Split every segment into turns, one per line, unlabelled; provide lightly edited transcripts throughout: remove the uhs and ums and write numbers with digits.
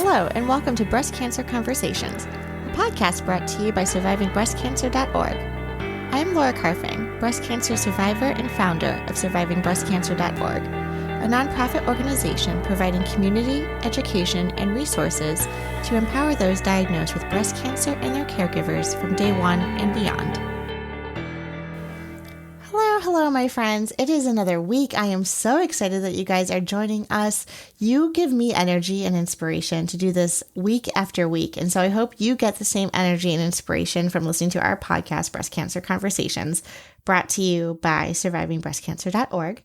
Hello, and welcome to Breast Cancer Conversations, a podcast brought to you by survivingbreastcancer.org. I'm Laura Carfing, breast cancer survivor and founder of survivingbreastcancer.org, a nonprofit organization providing community, education, and resources to empower those diagnosed with breast cancer and their caregivers from day one and beyond. Hello, my friends. It is another week. I am so excited that you guys are joining us. You give me energy and inspiration to do this week after week. And so I hope you get the same energy and inspiration from listening to our podcast, Breast Cancer Conversations, brought to you by survivingbreastcancer.org.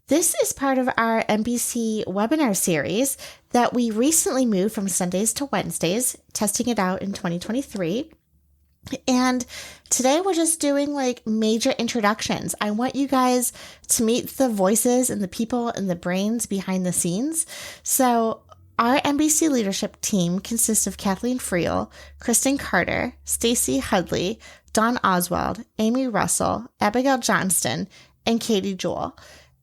This is part of our MBC webinar series that we recently moved from Sundays to Wednesdays, testing it out in 2023. And today we're just doing like major introductions. I want you guys to meet the voices and the people and the brains behind the scenes. So our MBC leadership team consists of Kathleen Friel, Kristen Carter, Stacy Hudley, Dawn Oswald, Amy Russell, Abigail Johnston, and Katie Jewell.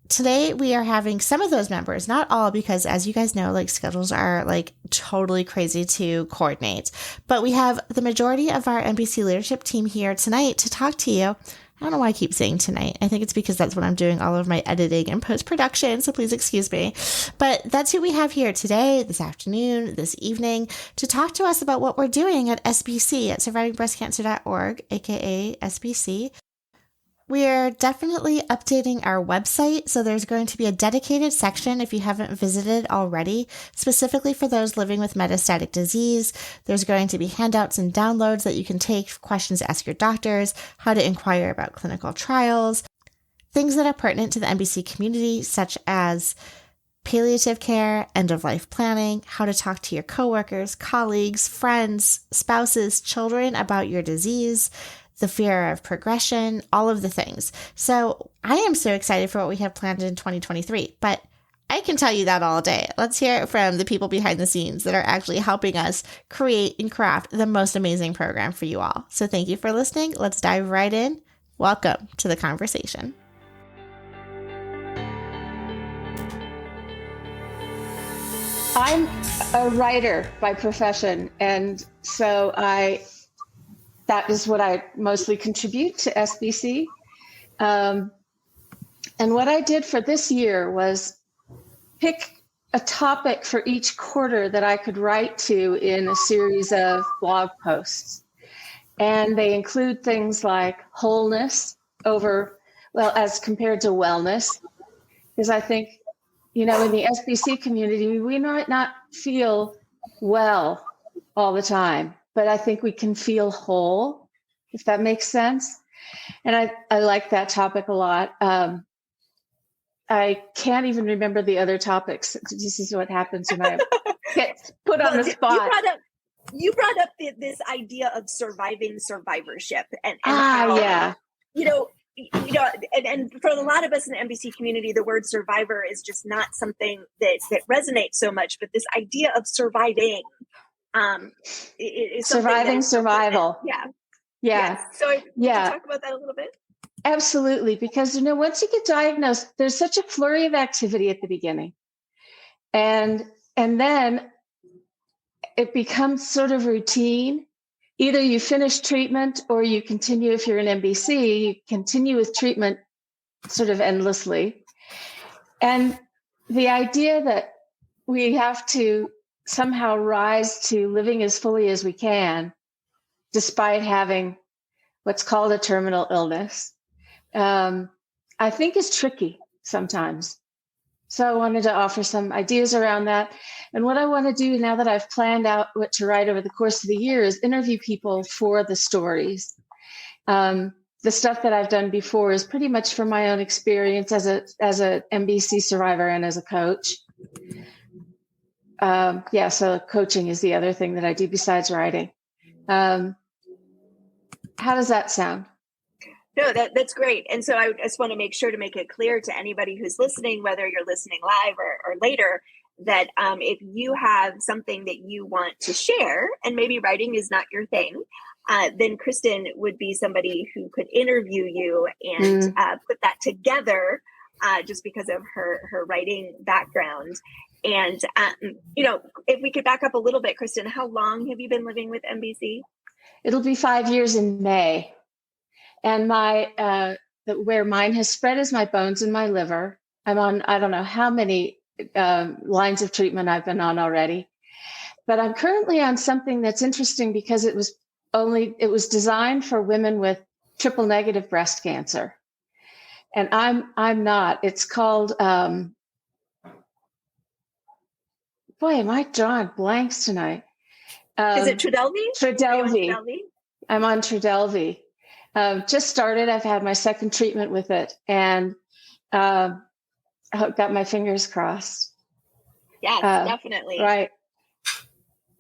Today, we are having some of those members, not all, because as you guys know, like schedules are like totally crazy to coordinate. But we have the majority of our MBC leadership team here tonight to talk to you. I don't know why I keep saying tonight. I think it's because that's when I'm doing all of my editing and post-production, so please excuse me. But that's who we have here today, this afternoon, this evening, to talk to us about what we're doing at SBC, at survivingbreastcancer.org, aka SBC. We're definitely updating our website, so there's going to be a dedicated section if you haven't visited already, specifically for those living with metastatic disease. There's going to be handouts and downloads that you can take, questions to ask your doctors, how to inquire about clinical trials, things that are pertinent to the MBC community, such as palliative care, end-of-life planning, how to talk to your coworkers, colleagues, friends, spouses, children about your disease, the fear of progression, all of the things. So I am so excited for what we have planned in 2023, but I can tell you that all day. Let's hear it from the people behind the scenes that are actually helping us create and craft the most amazing program for you all. So thank you for listening. Let's dive right in. Welcome to the conversation.
I'm a writer by profession, and so that is what I mostly contribute to SBC. And what I did for this year was pick a topic for each quarter that I could write to in a series of blog posts. And they include things like wholeness as compared to wellness. Because I think, in the SBC community, we might not feel well all the time, but I think we can feel whole, if that makes sense. And I like that topic a lot. I can't even remember the other topics. This is what happens when I get put on the spot.
You brought up this idea of surviving survivorship and how,
yeah.
And for a lot of us in the MBC community, the word survivor is just not something that resonates so much, but this idea of surviving, is
surviving survival.
Yeah.
Yes.
So can you talk about that a little bit?
Absolutely. Because, once you get diagnosed, there's such a flurry of activity at the beginning. And then it becomes sort of routine. Either you finish treatment or you continue, if you're in MBC, you continue with treatment sort of endlessly. And the idea that we have to somehow rise to living as fully as we can, despite having what's called a terminal illness, I think is tricky sometimes. So I wanted to offer some ideas around that. And what I want to do now that I've planned out what to write over the course of the year is interview people for the stories. The stuff that I've done before is pretty much from my own experience as a MBC survivor and as a coach. So coaching is the other thing that I do besides writing. How does that sound?
No, that's great. And so I just want to make sure to make it clear to anybody who's listening, whether you're listening live or later, that if you have something that you want to share, and maybe writing is not your thing, then Kristen would be somebody who could interview you and put that together just because of her writing background. And, if we could back up a little bit, Kristen, how long have you been living with MBC?
It'll be 5 years in May. And where mine has spread is my bones and my liver. I'm on, I don't know how many lines of treatment I've been on already, but I'm currently on something that's interesting because it was designed for women with triple negative breast cancer. And I'm not. It's called, boy, am I drawing blanks tonight.
Is it Trodelvy?
Trodelvy. I'm on Trodelvy. Just started. I've had my second treatment with it, and got my fingers crossed.
Yes, definitely.
Right.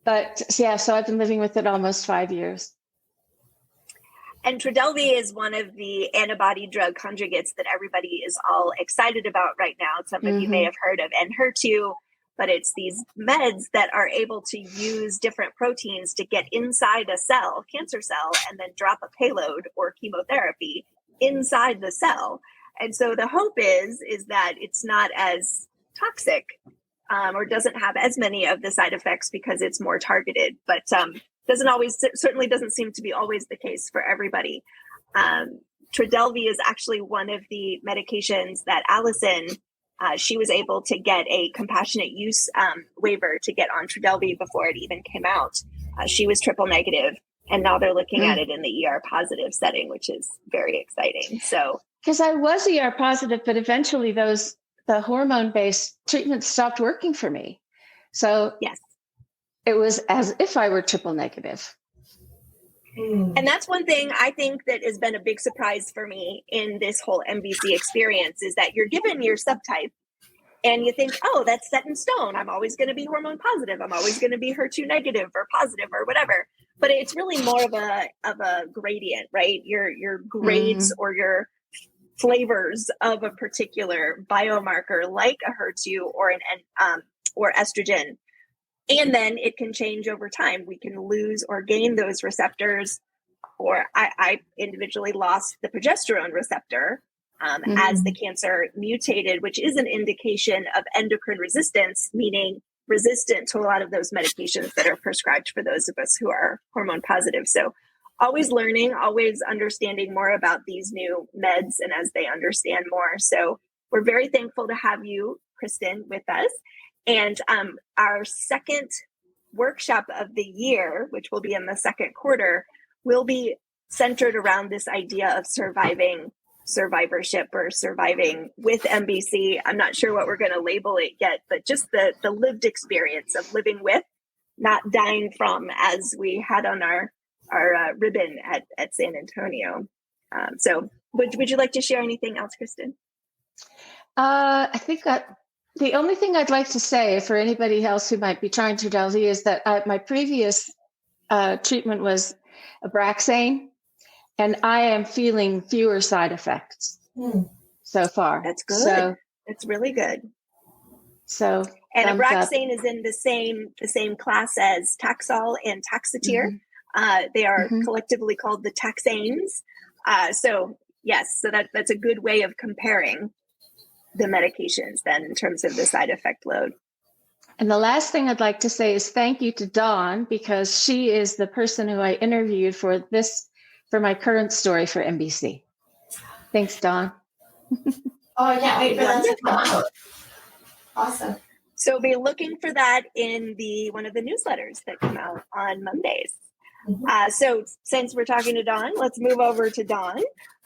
But yeah, so I've been living with it almost 5 years.
And Trodelvy is one of the antibody drug conjugates that everybody is all excited about right now. Some of you may have heard of Enhertu, but it's these meds that are able to use different proteins to get inside a cell, cancer cell, and then drop a payload or chemotherapy inside the cell. And so the hope is that it's not as toxic or doesn't have as many of the side effects because it's more targeted, but certainly doesn't seem to be always the case for everybody. Trodelvy is actually one of the medications that Allison, she was able to get a compassionate use waiver to get on Trodelvy before it even came out. She was triple negative, and now they're looking at it in the ER positive setting, which is very exciting. So,
because I was ER positive, but eventually the hormone-based treatments stopped working for me. So
yes,
it was as if I were triple negative.
And that's one thing I think that has been a big surprise for me in this whole MBC experience is that you're given your subtype and you think, oh, that's set in stone. I'm always going to be hormone positive. I'm always going to be HER2 negative or positive or whatever. But it's really more of a gradient, right? Your grades or your flavors of a particular biomarker like a HER2 or estrogen. And then it can change over time. We can lose or gain those receptors. Or I individually lost the progesterone receptor as the cancer mutated, which is an indication of endocrine resistance, meaning resistant to a lot of those medications that are prescribed for those of us who are hormone positive. So always learning, always understanding more about these new meds and as they understand more. So we're very thankful to have you, Kristen, with us. And our second workshop of the year, which will be in the second quarter, will be centered around this idea of survivorship or surviving with MBC. I'm not sure what we're going to label it yet, but just the lived experience of living with, not dying from, as we had on our ribbon at San Antonio. So would you like to share anything else, Kristen?
I think that the only thing I'd like to say for anybody else who might be trying Trodelvy is that my previous treatment was Abraxane, and I am feeling fewer side effects so far.
That's good.
So,
that's really good.
So,
and Abraxane is in the same class as Taxol and Taxotere. They are collectively called the taxanes. So yes, so that's a good way of comparing the medications then in terms of the side effect load.
And the last thing I'd like to say is thank you to Dawn, because she is the person who I interviewed for my current story for MBC. Thanks, Dawn.
Oh, I can't wait for that to come out. Awesome.
So be looking for that in one of the newsletters that come out on Mondays. So since we're talking to Dawn, let's move over to Dawn.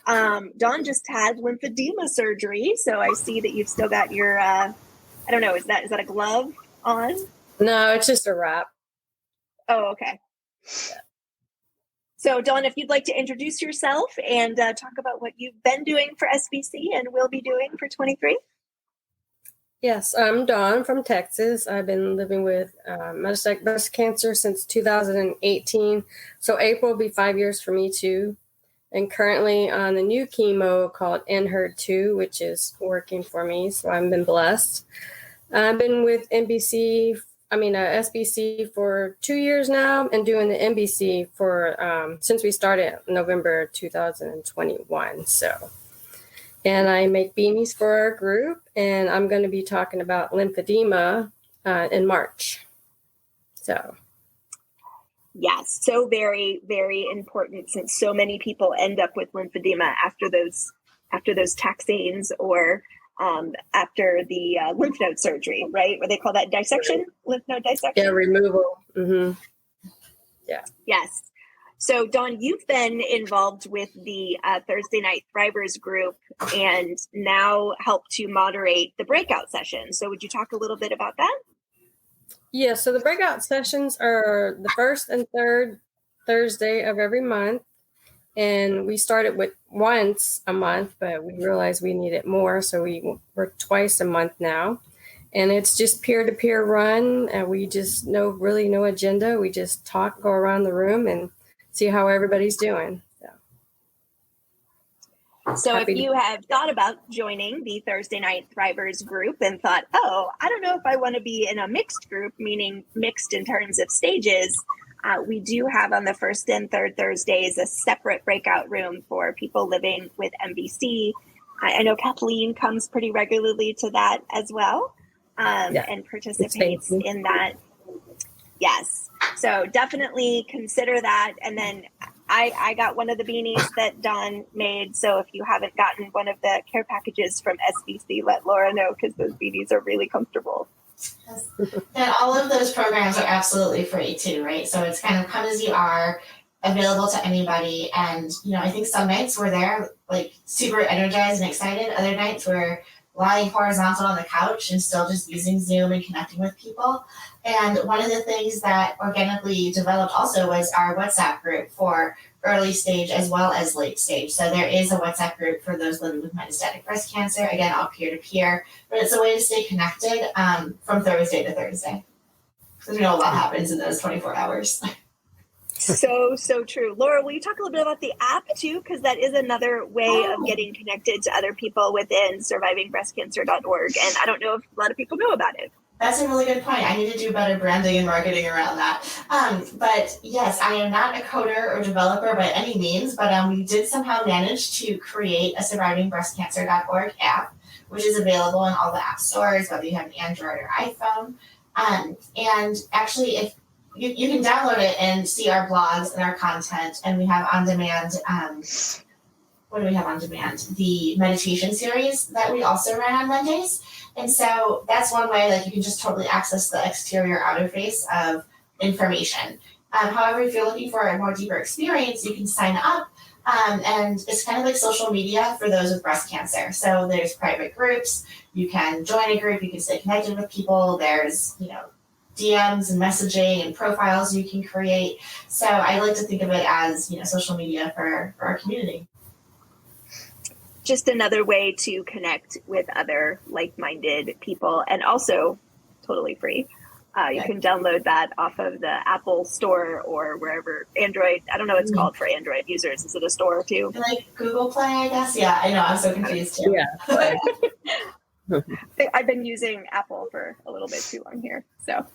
Dawn just had lymphedema surgery, so I see that you've still got your, I don't know, is that a glove on?
No, it's just a wrap.
Oh, okay. Yeah. So Dawn, if you'd like to introduce yourself and talk about what you've been doing for SBC and will be doing for 23.
Yes, I'm Dawn from Texas. I've been living with metastatic breast cancer since 2018. So April will be 5 years for me too. And currently on the new chemo called Enhertu, which is working for me. So I've been blessed. I've been with SBC for 2 years now and doing the MBC for since we started November 2021. So and I make beanies for our group. And I'm going to be talking about lymphedema in March. So.
Yes, so very, very important, since so many people end up with lymphedema after those taxanes or after the lymph node surgery, right? What they call that dissection, lymph node dissection.
Yeah, removal. Mm-hmm. Yeah.
Yes. So, Dawn, you've been involved with the Thursday Night Thrivers group and now help to moderate the breakout session. So would you talk a little bit about that?
Yeah, so the breakout sessions are the first and third Thursday of every month. And we started with once a month, but we realized we needed more. So we work twice a month now. And it's just peer-to-peer run. And we just really no agenda. We just talk, go around the room and see how everybody's doing.
So if you have thought about joining the Thursday Night Thrivers group and thought, oh, I don't know if I want to be in a mixed group, meaning mixed in terms of stages, we do have on the first and third Thursdays a separate breakout room for people living with MBC. I know Kathleen comes pretty regularly to that as well and participates in that. Yes. So definitely consider that. And then I got one of the beanies that Dawn made. So if you haven't gotten one of the care packages from SBC, let Laura know, because those beanies are really comfortable.
And all of those programs are absolutely free too, right? So it's kind of come as you are, available to anybody. And, I think some nights we're there like super energized and excited. Other nights we're lying horizontal on the couch and still just using Zoom and connecting with people. And one of the things that organically developed also was our WhatsApp group for early stage as well as late stage. So there is a WhatsApp group for those living with metastatic breast cancer, again, all peer-to-peer, but it's a way to stay connected from Thursday to Thursday. Because a lot happens in those 24 hours.
So true. Laura, will you talk a little bit about the app too? Because that is another way of getting connected to other people within survivingbreastcancer.org. And I don't know if a lot of people know about it.
That's a really good point. I need to do better branding and marketing around that. But yes, I am not a coder or developer by any means, but we did somehow manage to create a survivingbreastcancer.org app, which is available in all the app stores, whether you have an Android or iPhone. And actually, if you can download it and see our blogs and our content, and we have on demand. What do we have on demand? The meditation series that we also run on Mondays. And so that's one way, like you can just totally access the exterior outer face of information. However, if you're looking for a more deeper experience, you can sign up. And it's kind of like social media for those with breast cancer. So there's private groups. You can join a group. You can stay connected with people. There's, DMs and messaging and profiles you can create. So I like to think of it as, social media for our community.
Just another way to connect with other like-minded people, and also totally free. You can download that off of the Apple Store or wherever. Android, I don't know what it's called for Android users. Is it a store too?
Like Google Play, I guess. Yeah, I know. I'm so confused too.
Yeah.
I've been using Apple for a little bit too long here. So,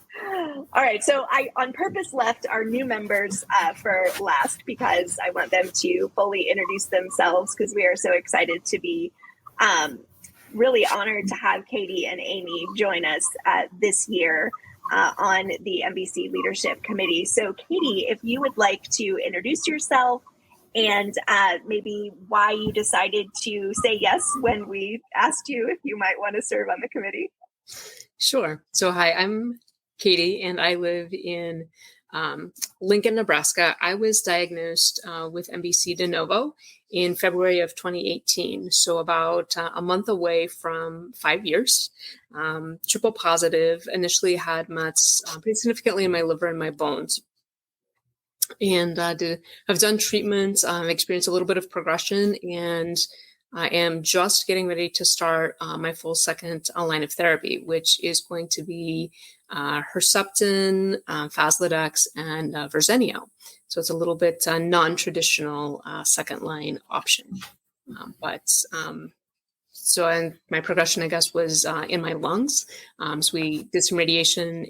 all right. So I on purpose left our new members for last, because I want them to fully introduce themselves, because we are so excited to be really honored to have Katie and Amy join us this year on the MBC Leadership Committee. So Katie, if you would like to introduce yourself and maybe why you decided to say yes when we asked you if you might want to serve on the committee.
Sure. So hi, I'm Katie, and I live in Lincoln, Nebraska. I was diagnosed with MBC de novo in February of 2018, so about a month away from 5 years. Triple positive, initially had mets pretty significantly in my liver and my bones. And I've done treatments, experienced a little bit of progression, and I am just getting ready to start my full second line of therapy, which is going to be Herceptin, Faslodex, and Verzenio. So it's a little bit non-traditional second line option. And my progression, I guess, was in my lungs. So we did some radiation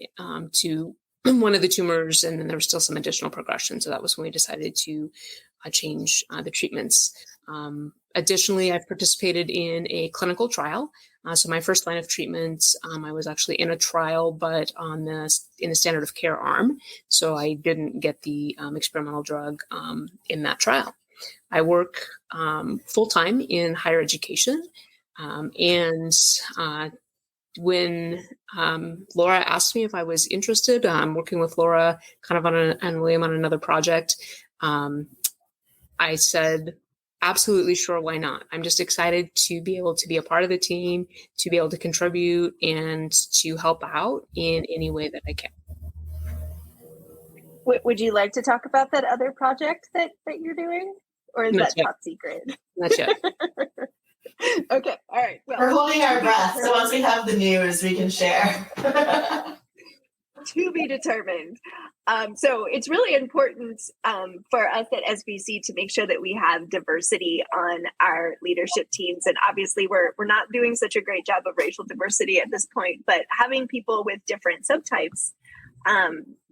to one of the tumors, and then there was still some additional progression. So that was when we decided to change the treatments. Additionally, I've participated in a clinical trial. So my first line of treatment, I was actually in a trial, but in the standard of care arm. So I didn't get the experimental drug in that trial. I work full-time in higher education. And when Laura asked me if I was interested, I'm working with Laura kind of and William on another project. I said, absolutely sure, why not? I'm just excited to be able to be a part of the team, to be able to contribute and to help out in any way that I can.
Would you like to talk about that other project that you're doing? Or is that top secret?
Not yet.
Okay, all right. Well,
we're holding our breath, so once we have the news, we can share.
To be determined. So it's really important for us at SBC to make sure that we have diversity on our leadership teams. And obviously we're not doing such a great job of racial diversity at this point, but having people with different subtypes,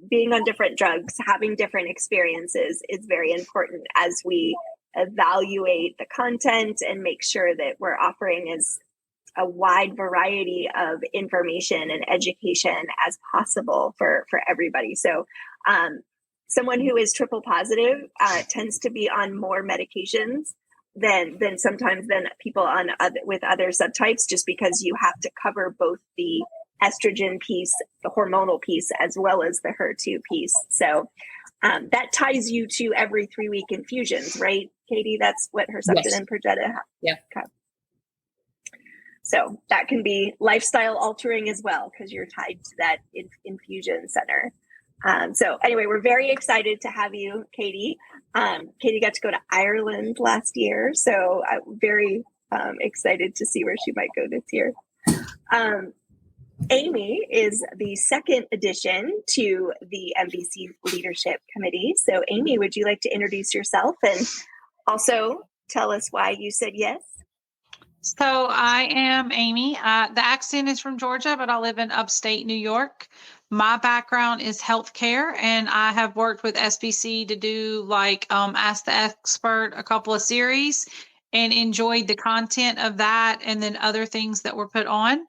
being on different drugs, having different experiences is very important as we evaluate the content and make sure that we're offering as a wide variety of information and education as possible for everybody. So someone who is triple positive tends to be on more medications than sometimes than people with other subtypes, just because you have to cover both the estrogen piece, the hormonal piece, as well as the HER2 piece. So that ties you to every 3-week infusions, right, Katie? That's what Herceptin
Yes.
and Perjeta have.
Yeah.
Okay. So that can be lifestyle altering as well, because you're tied to that infusion center. So anyway, we're very excited to have you, Katie. Katie got to go to Ireland last year, so I'm very excited to see where she might go this year. Amy is the second addition to the MBC Leadership Committee. So Amy, would you like to introduce yourself and also tell us why you said yes?
So I am Amy. The accent is from Georgia, but I live in upstate New York. My background is healthcare, and I have worked with SBC to do Ask the Expert, a couple of series, and enjoyed the content of that and then other things that were put on.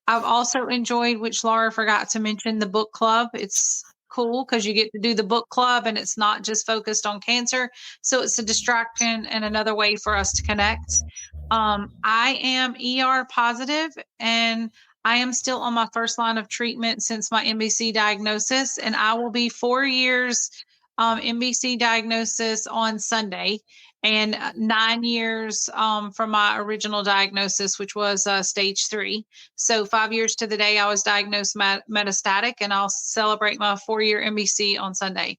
I've also enjoyed, which Laura forgot to mention, the book club. It's cool because you get to do the book club and it's not just focused on cancer. So it's a distraction and another way for us to connect. I am ER positive, and I am still on my first line of treatment since my MBC diagnosis, and I will be 4 years MBC diagnosis on Sunday, and 9 years from my original diagnosis, which was stage 3. So 5 years to the day I was diagnosed metastatic, and I'll celebrate my 4-year MBC on Sunday.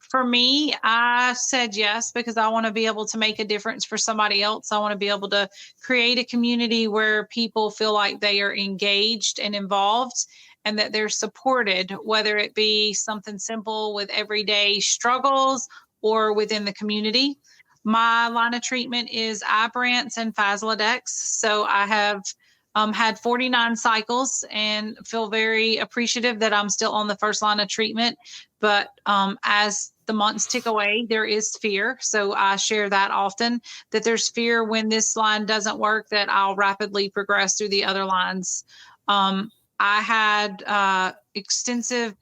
For me, I said yes because I want to be able to make a difference for somebody else. I want to be able to create a community where people feel like they are engaged and involved and that they're supported, whether it be something simple with everyday struggles or within the community. My line of treatment is Ibrance and Faslodex. So I have had 49 cycles and feel very appreciative that I'm still on the first line of treatment. But as the months tick away, there is fear. So I share that often, that there's fear when this line doesn't work, that I'll rapidly progress through the other lines. I had extensive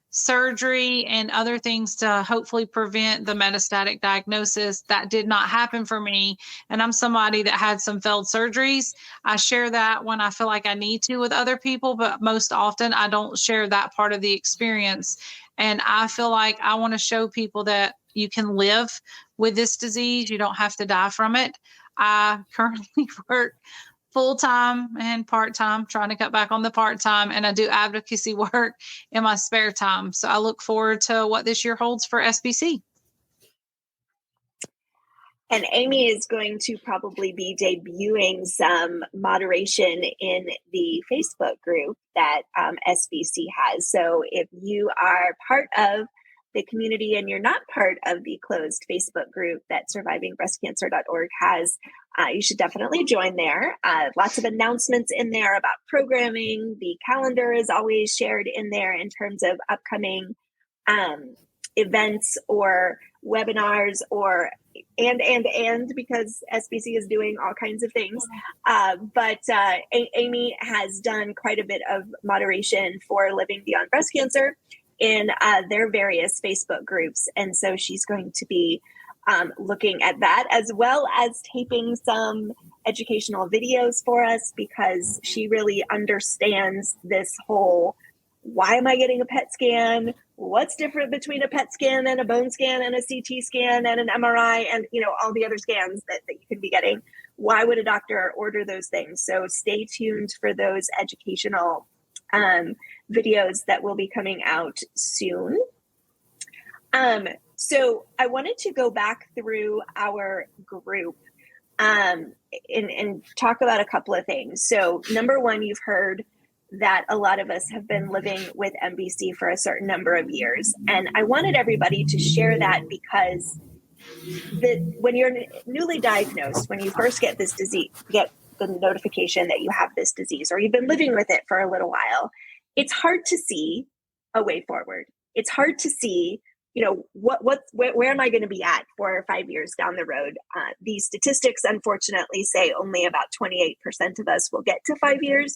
surgery and other things to hopefully prevent the metastatic diagnosis. That did not happen for me. And I'm somebody that had some failed surgeries. I share that when I feel like I need to with other people, but most often I don't share that part of the experience. And I feel like I want to show people that you can live with this disease. You don't have to die from it. I currently work full-time and part-time, trying to cut back on the part-time, and I do advocacy work in my spare time. So I look forward to what this year holds for SBC.
And Amy is going to probably be debuting some moderation in the Facebook group that SBC has. So if you are part of the community and you're not part of the closed Facebook group that survivingbreastcancer.org has, you should definitely join there. Lots of announcements in there about programming. The calendar is always shared in there in terms of upcoming events or webinars or and because SBC is doing all kinds of things. But Amy has done quite a bit of moderation for Living Beyond Breast Cancer in their various Facebook groups. And so she's going to be looking at that, as well as taping some educational videos for us, because she really understands this whole, why am I getting a PET scan? What's different between a PET scan and a bone scan and a CT scan and an MRI and, you know, all the other scans that you could be getting? Why would a doctor order those things? So stay tuned for those educational videos that will be coming out soon. So I wanted to go back through our group and talk about a couple of things. So number one, you've heard that a lot of us have been living with MBC for a certain number of years. And I wanted everybody to share that, because when you're newly diagnosed, when you first get this disease, get the notification that you have this disease, or you've been living with it for a little while, it's hard to see a way forward. It's hard to see, you know, where am I going to be at 4 or 5 years down the road? These statistics, unfortunately, say only about 28% of us will get to 5 years.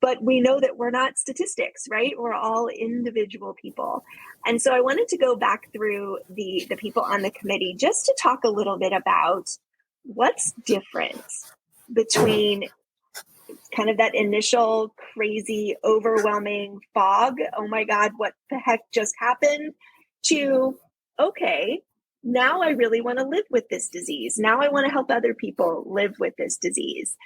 But we know that we're not statistics, right? We're all individual people. And so I wanted to go back through the people on the committee just to talk a little bit about what's different between kind of that initial crazy, overwhelming fog. Oh my God, what the heck just happened? To, okay, now I really want to live with this disease. Now I want to help other people live with this disease.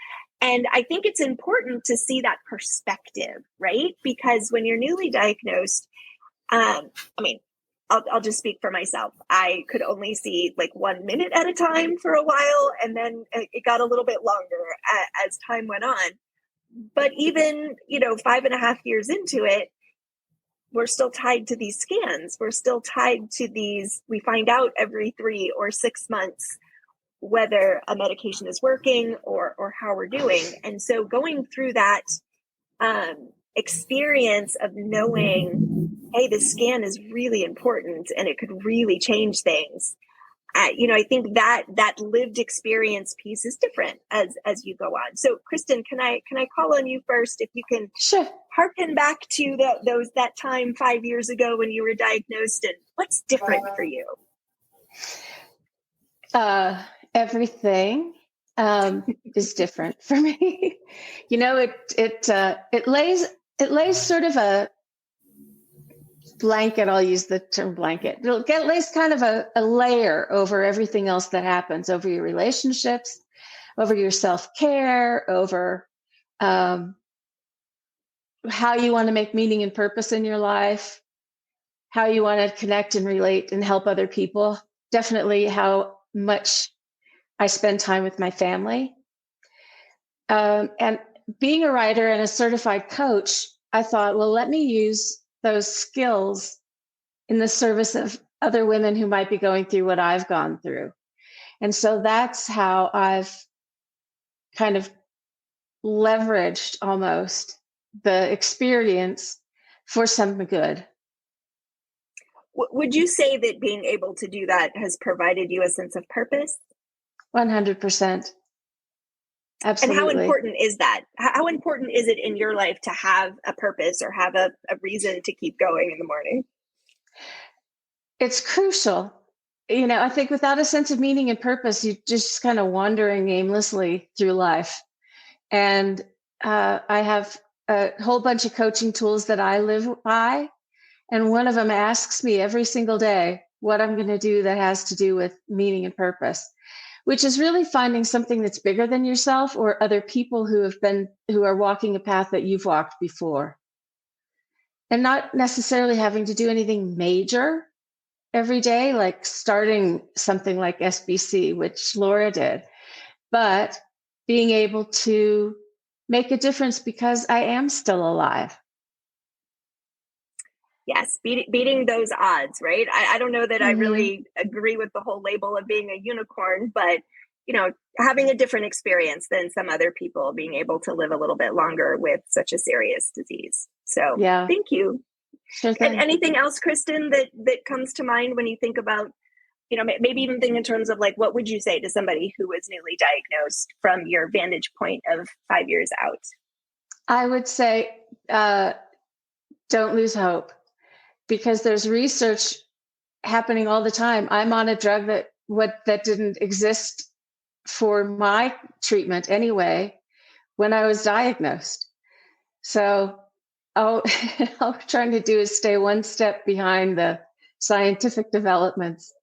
And I think it's important to see that perspective, right? Because when you're newly diagnosed, I mean, I'll just speak for myself. I could only see like 1 minute at a time for a while, and then it got a little bit longer as time went on. But even, 5.5 years into it, we're still tied to these scans. We're still tied to these. We find out every 3 or 6 months whether a medication is working or how we're doing. And so going through that experience of knowing, hey, this scan is really important and it could really change things. I think that lived experience piece is different as you go on. So Kristen, can I call on you first, if you can harken back to that time 5 years ago when you were diagnosed, and what's different for you?
Everything is different for me. It lays sort of a blanket. I'll use the term blanket. It lays kind of a layer over everything else that happens, over your relationships, over your self-care, over how you want to make meaning and purpose in your life, how you want to connect and relate and help other people. Definitely how much I spend time with my family. And being a writer and a certified coach, I thought, well, let me use those skills in the service of other women who might be going through what I've gone through. And so that's how I've kind of leveraged almost the experience for some good.
Would you say that being able to do that has provided you a sense of purpose?
100%. Absolutely.
And how important is that? How important is it in your life to have a purpose or have a reason to keep going in the morning?
It's crucial. I think without a sense of meaning and purpose, you're just kind of wandering aimlessly through life. And I have a whole bunch of coaching tools that I live by. And one of them asks me every single day what I'm going to do that has to do with meaning and purpose, which is really finding something that's bigger than yourself or other people who are walking a path that you've walked before. And not necessarily having to do anything major every day, like starting something like SBC, which Laura did, but being able to make a difference because I am still alive.
Yes, beating those odds, right? I don't know that I really agree with the whole label of being a unicorn, but having a different experience than some other people, being able to live a little bit longer with such a serious disease. So yeah, thank you.
Sure thing.
And anything else, Kristen, that comes to mind when you think about, maybe even think in terms of like, what would you say to somebody who was newly diagnosed from your vantage point of 5 years out?
I would say, don't lose hope, because there's research happening all the time. I'm on a drug that didn't exist for my treatment anyway when I was diagnosed. So all I'm trying to do is stay one step behind the scientific developments.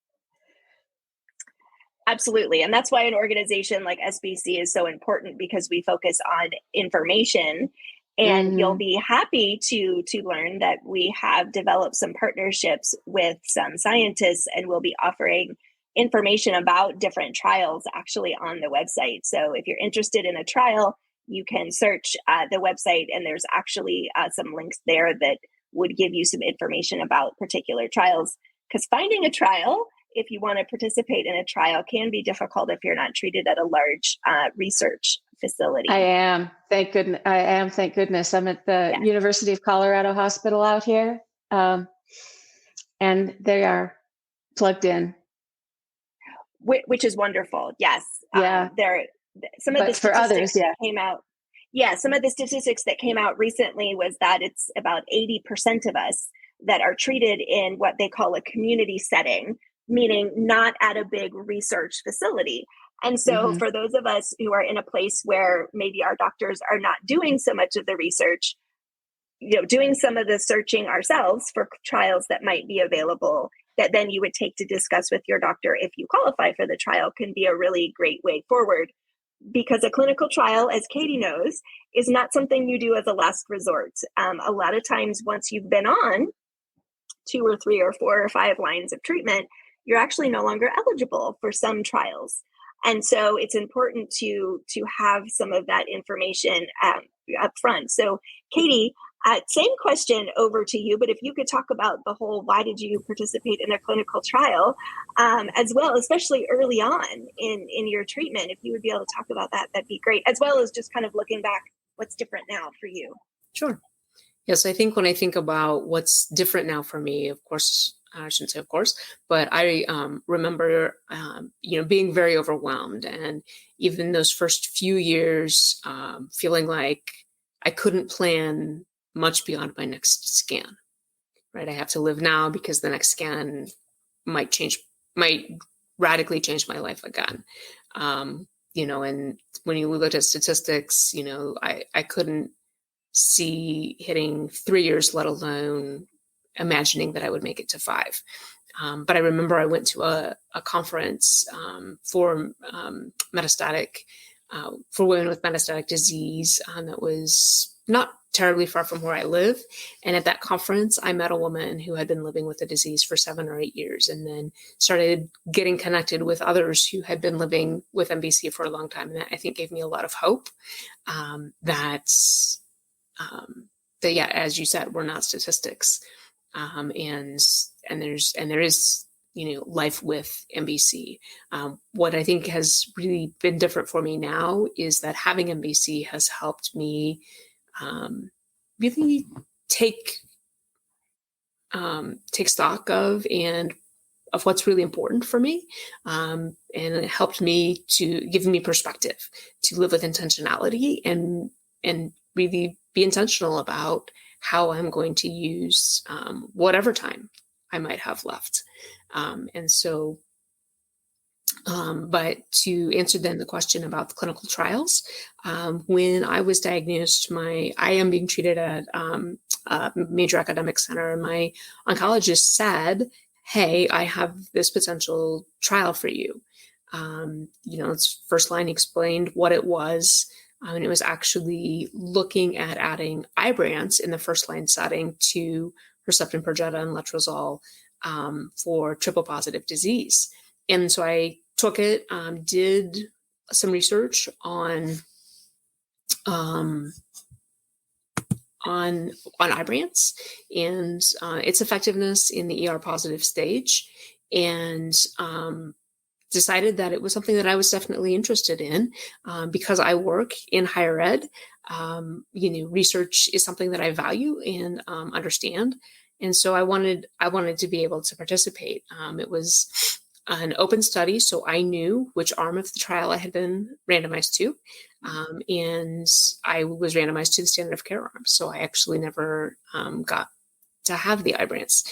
Absolutely. And that's why an organization like SBC is so important, because we focus on information. And you'll be happy to learn that we have developed some partnerships with some scientists, and we'll be offering information about different trials actually on the website. So if you're interested in a trial, you can search the website, and there's actually some links there that would give you some information about particular trials. Because finding a trial, if you want to participate in a trial, can be difficult if you're not treated at a large research facility.
I am, thank goodness. I'm at the University of Colorado Hospital out here, and they are plugged in.
Which is wonderful. Yes.
Yeah.
Some of the statistics that came out. Yeah. Some of the statistics that came out recently was that it's about 80% of us that are treated in what they call a community setting, meaning not at a big research facility. And so for those of us who are in a place where maybe our doctors are not doing so much of the research, doing some of the searching ourselves for trials that might be available that then you would take to discuss with your doctor if you qualify for the trial can be a really great way forward. Because a clinical trial, as Katie knows, is not something you do as a last resort. A lot of times, once you've been on 2 or 3 or 4 or 5 lines of treatment, you're actually no longer eligible for some trials. And so it's important to have some of that information up front. So Katie, same question over to you, but if you could talk about the whole, why did you participate in a clinical trial as well, especially early on in your treatment, if you would be able to talk about that, that'd be great, as well as just kind of looking back, what's different now for you?
Sure. Yes, I think when I think about what's different now for me, of course, I shouldn't say of course, but I remember, being very overwhelmed. And even those first few years, feeling like I couldn't plan much beyond my next scan, right? I have to live now because the next scan might radically change my life again. And when you look at statistics, I couldn't see hitting 3 years, let alone imagining that I would make it to 5. But I remember I went to a conference for women with metastatic disease that was not terribly far from where I live. And at that conference, I met a woman who had been living with the disease for 7 or 8 years, and then started getting connected with others who had been living with MBC for a long time. And that, I think, gave me a lot of hope that, as you said, we're not statistics. And there is, life with MBC. What I think has really been different for me now is that having MBC has helped me really take stock of what's really important for me. And it helped me to give me perspective to live with intentionality and really be intentional about how I'm going to use whatever time I might have left. But to answer then the question about the clinical trials, when I was diagnosed, I am being treated at a major academic center, and my oncologist said, "Hey, I have this potential trial for you." Its first line explained what it was. And it was actually looking at adding Ibrance in the first line setting to Herceptin, Perjeta, and Letrozole for triple positive disease. And so I took it, did some research on Ibrance and its effectiveness in the ER positive stage, and decided that it was something that I was definitely interested in because I work in higher ed. Research is something that I value and understand. And so I wanted to be able to participate. It was an open study, so I knew which arm of the trial I had been randomized to, and I was randomized to the standard of care arm. So I actually never got to have the Ibrance,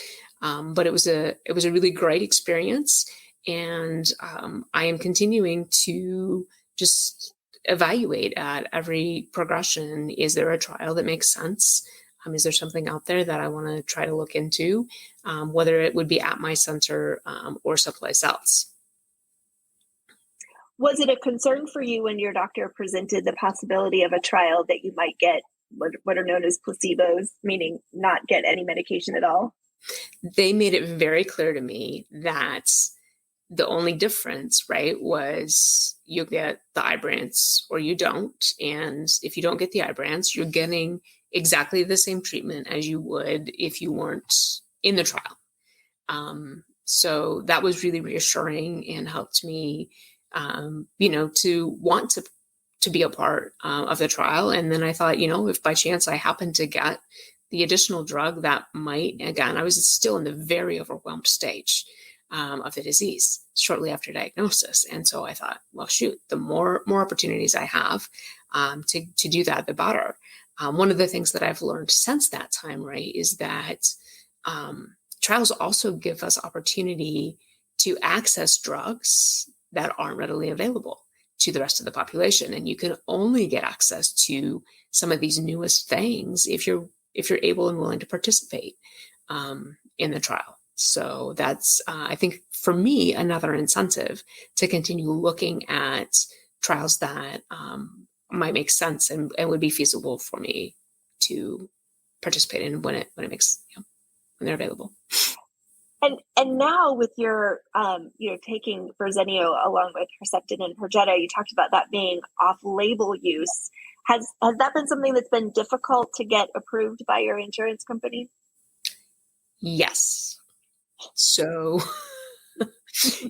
but it was a really great experience, and I am continuing to just evaluate at every progression. Is there a trial that makes sense? Is there something out there that I want to try to look into, whether it would be at my center or someplace else?
Was it a concern for you when your doctor presented the possibility of a trial that you might get what are known as placebos, meaning not get any medication at all?
They made it very clear to me that the only difference, right, was you get the Ibrance or you don't. And if you don't get the Ibrance, you're getting exactly the same treatment as you would if you weren't in the trial. So that was really reassuring and helped me, to want to be a part of the trial. And then I thought, if by chance I happened to get the additional drug, that might, again, I was still in the very overwhelmed stage of the disease shortly after diagnosis. And so I thought, well, shoot, the more opportunities I have to do that, the better. One of the things that I've learned since that time, right, is that trials also give us opportunity to access drugs that aren't readily available to the rest of the population. And you can only get access to some of these newest things if you're able and willing to participate in the trial. So that's, I think, for me, another incentive to continue looking at trials that might make sense and would be feasible for me to participate in when when they're available.
And now with your taking Verzenio along with Herceptin and Perjeta, you talked about that being off-label use. Has that been something that's been difficult to get approved by your insurance company?
Yes. So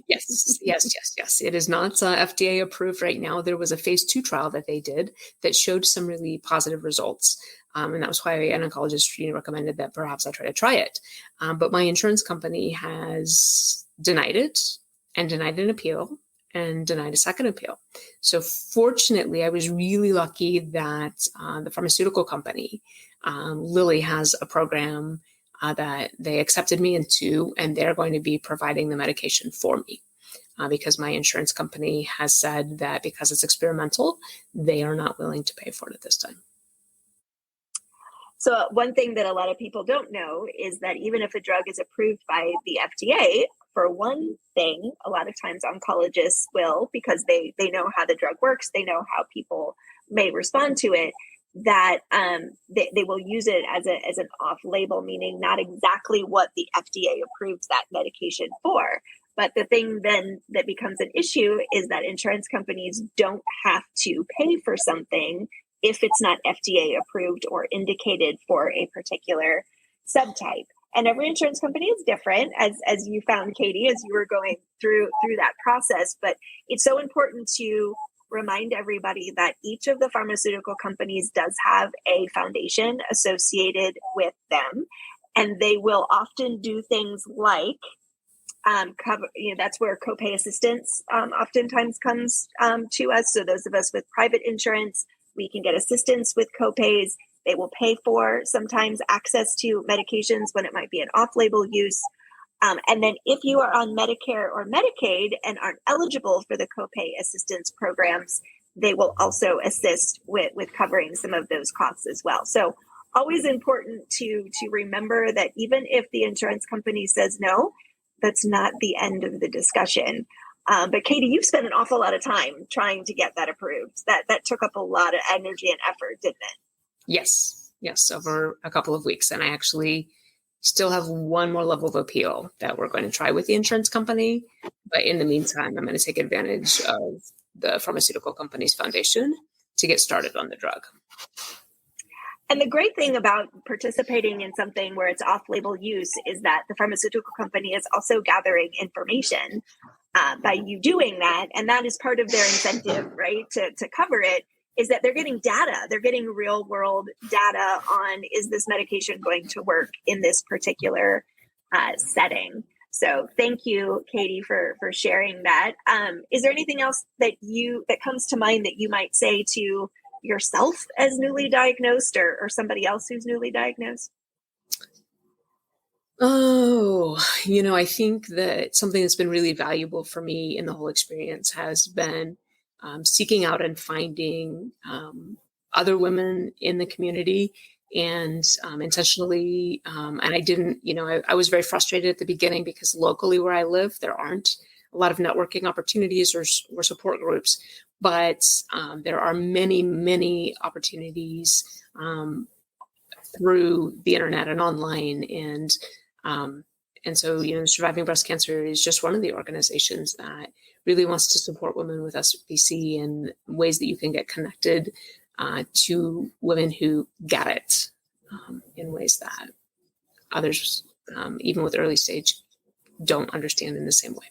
yes. It is not FDA approved right now. There was a phase 2 trial that they did that showed some really positive results. And that was why an oncologist recommended that perhaps I try it. But my insurance company has denied it and denied an appeal and denied a second appeal. So fortunately, I was really lucky that the pharmaceutical company, Lilly, has a program that they accepted me into, and they're going to be providing the medication for me because my insurance company has said that because it's experimental, they are not willing to pay for it at this time.
So one thing that a lot of people don't know is that even if a drug is approved by the FDA, for one thing, a lot of times oncologists will, because they know how the drug works, they know how people may respond to it, that they will use it as an off-label, meaning not exactly what the FDA approves that medication for. But the thing then that becomes an issue is that insurance companies don't have to pay for something if it's not FDA approved or indicated for a particular subtype. And every insurance company is different, as you found, Katie, as you were going through that process. But it's so important to remind everybody that each of the pharmaceutical companies does have a foundation associated with them. And they will often do things like cover, that's where copay assistance oftentimes comes to us. So those of us with private insurance, we can get assistance with copays. They will pay for sometimes access to medications when it might be an off-label use. And then if you are on Medicare or Medicaid and aren't eligible for the copay assistance programs, they will also assist with covering some of those costs as well. So always important to remember that even if the insurance company says no, that's not the end of the discussion. But Katie, you've spent an awful lot of time trying to get that approved. That took up a lot of energy and effort, didn't it?
Yes, over a couple of weeks. And I actually still have one more level of appeal that we're going to try with the insurance company. But in the meantime, I'm going to take advantage of the pharmaceutical company's foundation to get started on the drug.
And the great thing about participating in something where it's off-label use is that the pharmaceutical company is also gathering information by you doing that. And that is part of their incentive, right, to cover it, is that they're getting data. They're getting real world data on, is this medication going to work in this particular setting? So thank you, Katie, for sharing that. Is there anything else that comes to mind that you might say to yourself as newly diagnosed, or somebody else who's newly diagnosed?
Oh, I think that something that's been really valuable for me in the whole experience has been seeking out and finding other women in the community, and intentionally. And I didn't, I was very frustrated at the beginning because locally where I live, there aren't a lot of networking opportunities or support groups, but there are many, many opportunities through the internet and online. And so, Surviving Breast Cancer is just one of the organizations that really wants to support women with SBC in ways that you can get connected to women who get it in ways that others, even with early stage, don't understand in the same way.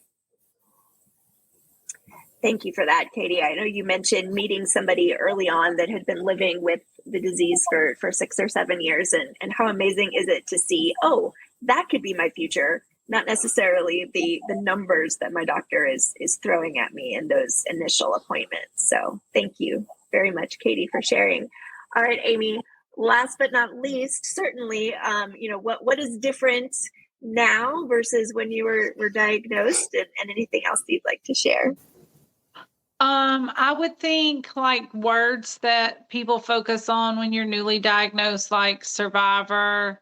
Thank you for that, Katie. I know you mentioned meeting somebody early on that had been living with the disease for 6 or 7 years, and how amazing is it to see, oh, that could be my future, not necessarily the numbers that my doctor is throwing at me in those initial appointments. So thank you very much, Katie, for sharing. All right, Amy, last but not least, certainly, what is different now versus when you were diagnosed, and anything else you'd like to share?
I would think like words that people focus on when you're newly diagnosed, like survivor,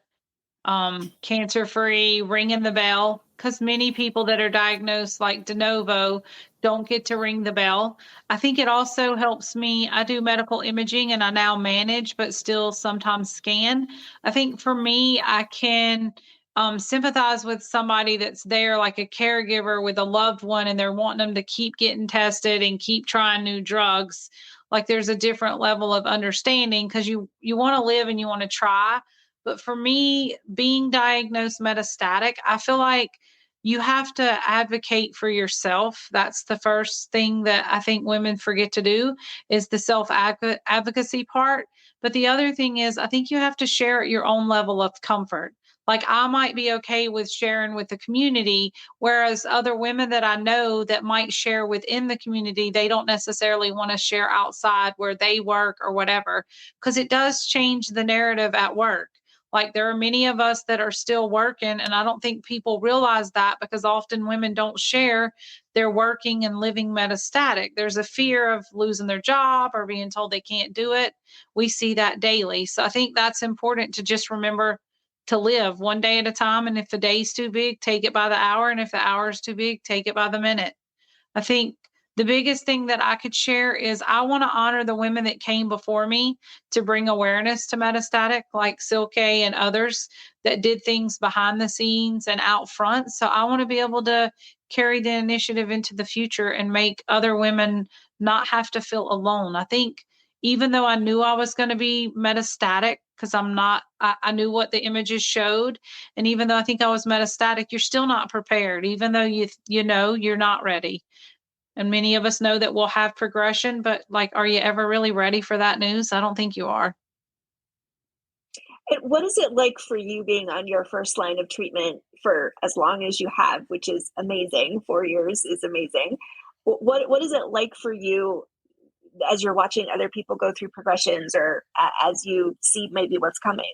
cancer free, ringing the bell, because many people that are diagnosed like de novo don't get to ring the bell. I think it also helps me. I do medical imaging and I now manage, but still sometimes scan. I think for me, I can sympathize with somebody that's there, like a caregiver with a loved one, and they're wanting them to keep getting tested and keep trying new drugs. Like there's a different level of understanding because you want to live and you want to try. But for me, being diagnosed metastatic, I feel like you have to advocate for yourself. That's the first thing that I think women forget to do is the self advocacy part. But the other thing is, I think you have to share at your own level of comfort. Like I might be okay with sharing with the community, whereas other women that I know that might share within the community, they don't necessarily want to share outside where they work or whatever, because it does change the narrative at work. Like there are many of us that are still working, and I don't think people realize that because often women don't share they're working and living metastatic. There's a fear of losing their job or being told they can't do it. We see that daily. So I think that's important to just remember to live one day at a time. And if the day's too big, take it by the hour. And if the hour is too big, take it by the minute. I think the biggest thing that I could share is I want to honor the women that came before me to bring awareness to metastatic, like Silke and others that did things behind the scenes and out front. So I want to be able to carry the initiative into the future and make other women not have to feel alone. I think even though I knew I was going to be metastatic, because I knew what the images showed. And even though I think I was metastatic, you're still not prepared, even though you know you're not ready. And many of us know that we'll have progression, but like, are you ever really ready for that news? I don't think you are.
And what is it like for you being on your first line of treatment for as long as you have, which is amazing? 4 years is amazing. What is it like for you as you're watching other people go through progressions, or as you see maybe what's coming?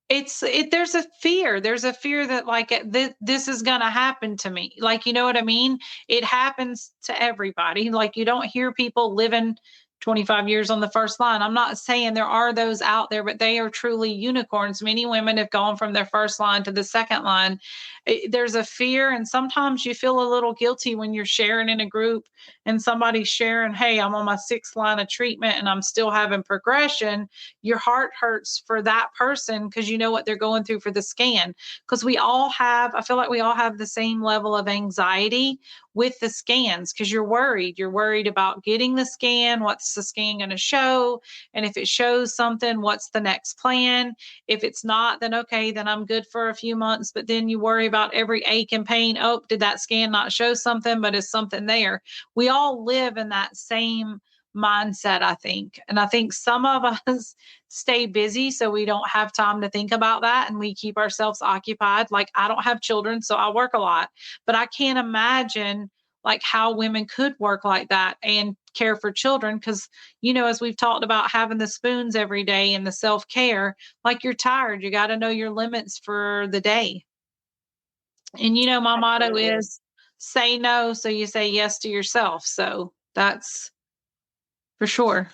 There's a fear. There's a fear that like this is going to happen to me. Like, you know what I mean? It happens to everybody. Like you don't hear people living 25 years on the first line. I'm not saying there are those out there, but they are truly unicorns. Many women have gone from their first line to the second line. There's a fear, and sometimes you feel a little guilty when you're sharing in a group and somebody's sharing, hey, I'm on my 6th line of treatment and I'm still having progression. Your heart hurts for that person because you know what they're going through for the scan. Because I feel like we all have the same level of anxiety with the scans because you're worried. You're worried about getting the scan. What's the scan going to show? And if it shows something, what's the next plan? If it's not, then okay, then I'm good for a few months. But then you worry about every ache and pain. Oh, did that scan not show something? But is something there? We all live in that same mindset, I think. And I think some of us stay busy so we don't have time to think about that, and we keep ourselves occupied. Like, I don't have children, so I work a lot, but I can't imagine like how women could work like that and care for children, because as we've talked about, having the spoons every day and the self-care, like, you're tired, you got to know your limits for the day. And my motto
Absolutely.
is say no so you say yes to yourself. So that's for sure.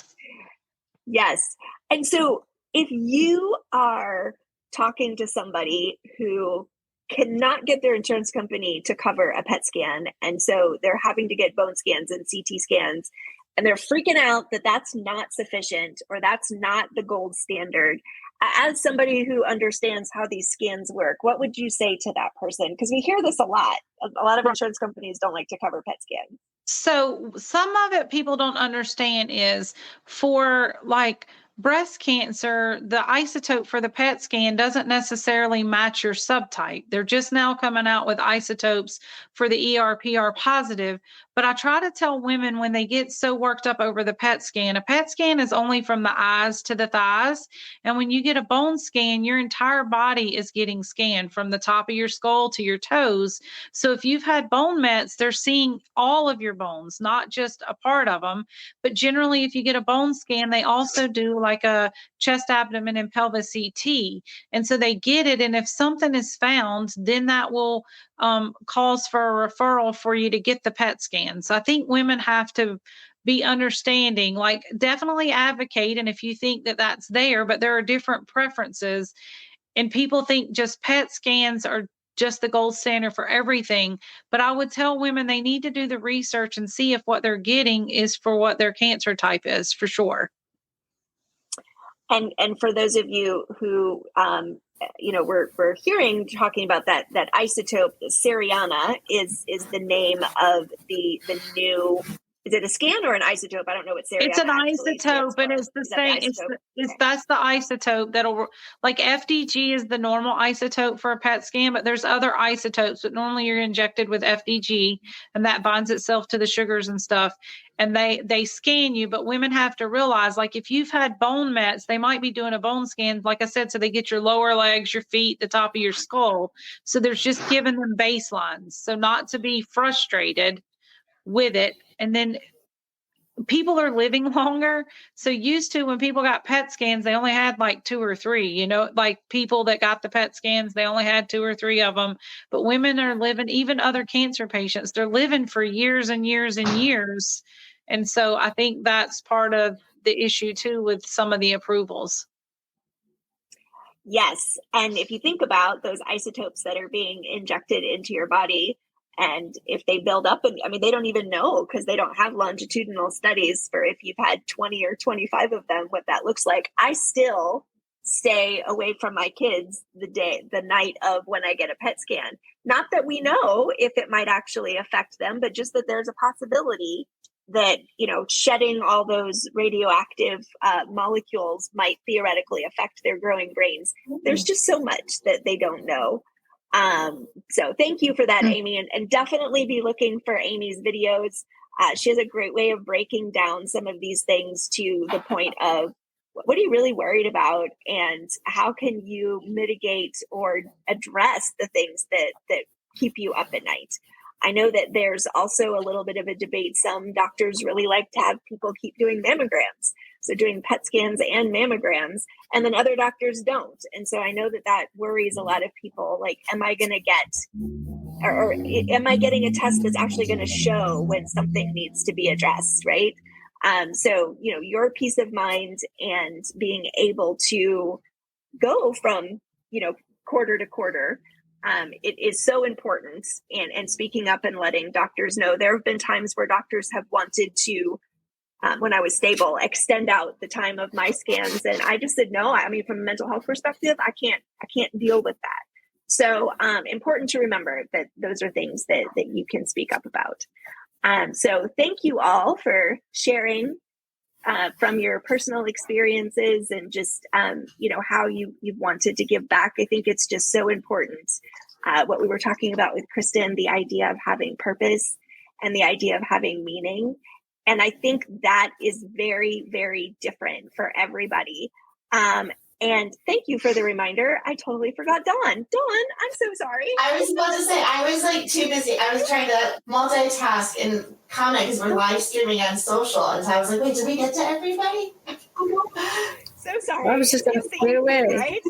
Yes. And so if you are talking to somebody who cannot get their insurance company to cover a PET scan, and so they're having to get bone scans and CT scans, and they're freaking out that that's not sufficient or that's not the gold standard, as somebody who understands how these scans work, what would you say to that person? Because we hear this a lot. A lot of insurance companies don't like to cover PET scans.
So some of it people don't understand is, for like breast cancer, the isotope for the PET scan doesn't necessarily match your subtype. They're just now coming out with isotopes for the ER/PR positive. But I try to tell women when they get so worked up over the PET scan, a PET scan is only from the eyes to the thighs. And when you get a bone scan, your entire body is getting scanned from the top of your skull to your toes. So if you've had bone mets, they're seeing all of your bones, not just a part of them. But generally, if you get a bone scan, they also do like a chest, abdomen, and pelvis CT. And so they get it. And if something is found, then that will cause for a referral for you to get the PET scan. So I think women have to be understanding, like, definitely advocate. And if you think that that's there, but there are different preferences, and people think just PET scans are just the gold standard for everything. But I would tell women they need to do the research and see if what they're getting is for what their cancer type is, for sure.
And for those of you who we're hearing talking about that isotope, Cerianna is the name of the new. Is it a scan or an isotope? I don't know what Cerianna.
It's an isotope, and it's the same. That's the isotope that'll, like, FDG is the normal isotope for a PET scan, but there's other isotopes. But normally you're injected with FDG, and that binds itself to the sugars and stuff. And they scan you, but women have to realize, like, if you've had bone mets, they might be doing a bone scan, like I said, so they get your lower legs, your feet, the top of your skull. So there's just giving them baselines. So not to be frustrated with it. And then people are living longer. So used to, when people got PET scans, they only had like 2 or 3, like people that got the PET scans, they only had 2 or 3 of them. But women are living, even other cancer patients, they're living for years and years and years. And so I think that's part of the issue too with some of the approvals.
Yes. And if you think about those isotopes that are being injected into your body, and if they build up, and they don't even know, because they don't have longitudinal studies for if you've had 20 or 25 of them, what that looks like. I still stay away from my kids the night of when I get a PET scan. Not that we know if it might actually affect them, but just that there's a possibility that, shedding all those radioactive molecules might theoretically affect their growing brains. There's just so much that they don't know. So thank you for that, Amy, and definitely be looking for Amy's videos. She has a great way of breaking down some of these things to the point of, what are you really worried about, and how can you mitigate or address the things that keep you up at night? I know that there's also a little bit of a debate. Some doctors really like to have people keep doing mammograms. So doing PET scans and mammograms, and then other doctors don't. And so I know that worries a lot of people. Like, am I going to get, or am I getting a test that's actually going to show when something needs to be addressed, right? So, your peace of mind and being able to go from, quarter to quarter, it is so important. And speaking up and letting doctors know. There have been times where doctors have wanted to, when I was stable, extend out the time of my scans. And I just said, no, from a mental health perspective, I can't deal with that. So important to remember that those are things that you can speak up about. So thank you all for sharing from your personal experiences and just, how you've wanted to give back. I think it's just so important. What we were talking about with Kristen, the idea of having purpose and the idea of having meaning. And I think that is very, very different for everybody. And thank you for the reminder. I totally forgot Dawn. Dawn, I'm so sorry.
I was about to say, I was like too busy. I was trying to multitask and comment because we're live streaming on social. And so I was like, wait, did we get to everybody?
So sorry.
I was just going to fade away.
Right?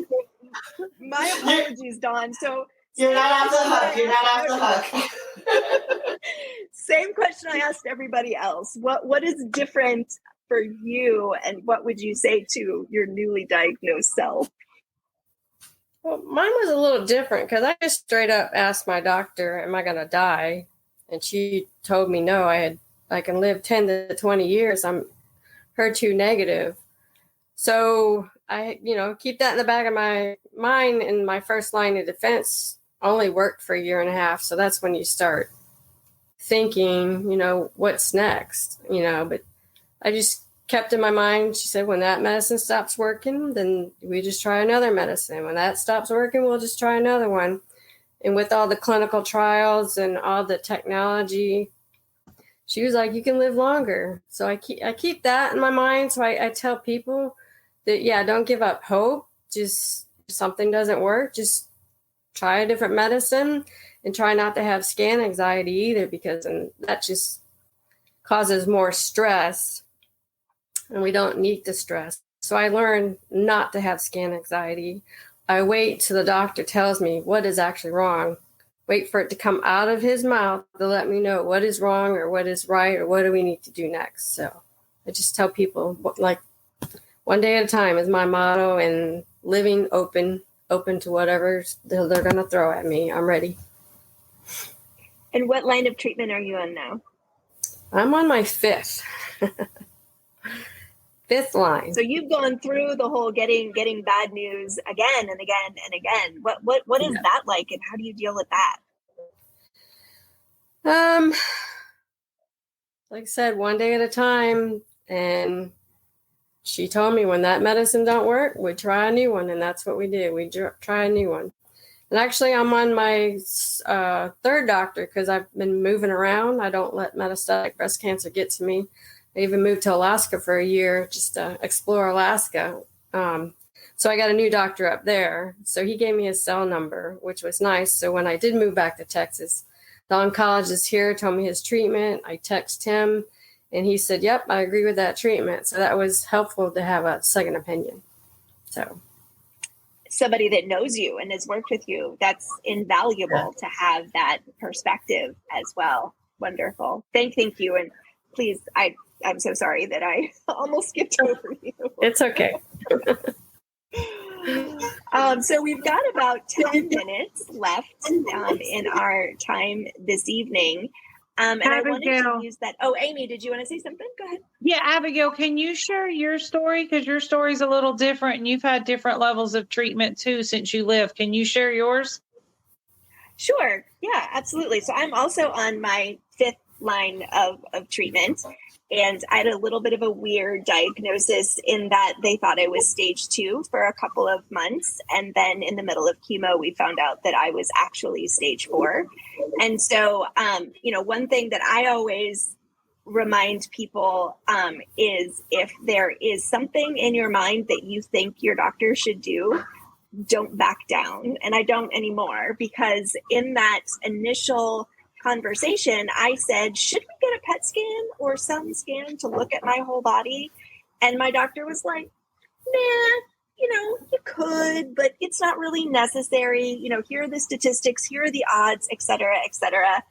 My apologies, Dawn. So
you're not off the hook. You're not off the hook.
Same question I asked everybody else. What is different for you, and what would you say to your newly diagnosed self?
Well, mine was a little different because I just straight up asked my doctor, am I going to die? And she told me, no, I can live 10 to 20 years. I'm HER2 negative. So I, keep that in the back of my mind. And my first line of defense only worked for a year and a half. So that's when you start thinking, what's next, but I just kept in my mind, she said, when that medicine stops working, then we just try another medicine. When that stops working, we'll just try another one. And with all the clinical trials and all the technology, she was like, you can live longer. So I keep that in my mind. So I tell people that, don't give up hope. Just if something doesn't work, just try a different medicine and try not to have scan anxiety either, because that just causes more stress. And we don't need the stress. So I learned not to have scan anxiety. I wait till the doctor tells me what is actually wrong. Wait for it to come out of his mouth to let me know what is wrong or what is right or what do we need to do next. So I just tell people, like, one day at a time is my motto, and living open to whatever they're going to throw at me. I'm ready.
And what line of treatment are you on now?
I'm on my fifth. Fifth line.
So you've gone through the whole getting bad news again and again and again. What is that like, and how do you deal with that?
Like I said, one day at a time. And she told me when that medicine don't work, we try a new one, and that's what we did. We try a new one. And actually, I'm on my third doctor because I've been moving around. I don't let metastatic breast cancer get to me. I even moved to Alaska for a year just to explore Alaska. So I got a new doctor up there. So he gave me his cell number, which was nice. So when I did move back to Texas, the oncologist here told me his treatment. I texted him, and he said, yep, I agree with that treatment. So that was helpful to have a second opinion. So
somebody that knows you and has worked with you, that's invaluable to have that perspective as well. Wonderful. Thank you. And please, I'm so sorry that I almost skipped over you.
It's okay.
So we've got about 10 minutes left in our time this evening. And Abigail, I wanted to use that. Oh, Amy, did you want to say something? Go ahead.
Yeah, Abigail, can you share your story? Because your story's a little different, and you've had different levels of treatment too since you lived. Can you share yours?
Sure. Yeah, absolutely. So I'm also on my fifth line of treatment. And I had a little bit of a weird diagnosis in that they thought I was stage 2 for a couple of months. And then in the middle of chemo, we found out that I was actually stage 4. And so, one thing that I always remind people is if there is something in your mind that you think your doctor should do, don't back down. And I don't anymore, because in that initial conversation, I said, should we get a PET scan or some scan to look at my whole body? And my doctor was like, nah, you could, but it's not really necessary. Here are the statistics, here are the odds, et cetera, et cetera.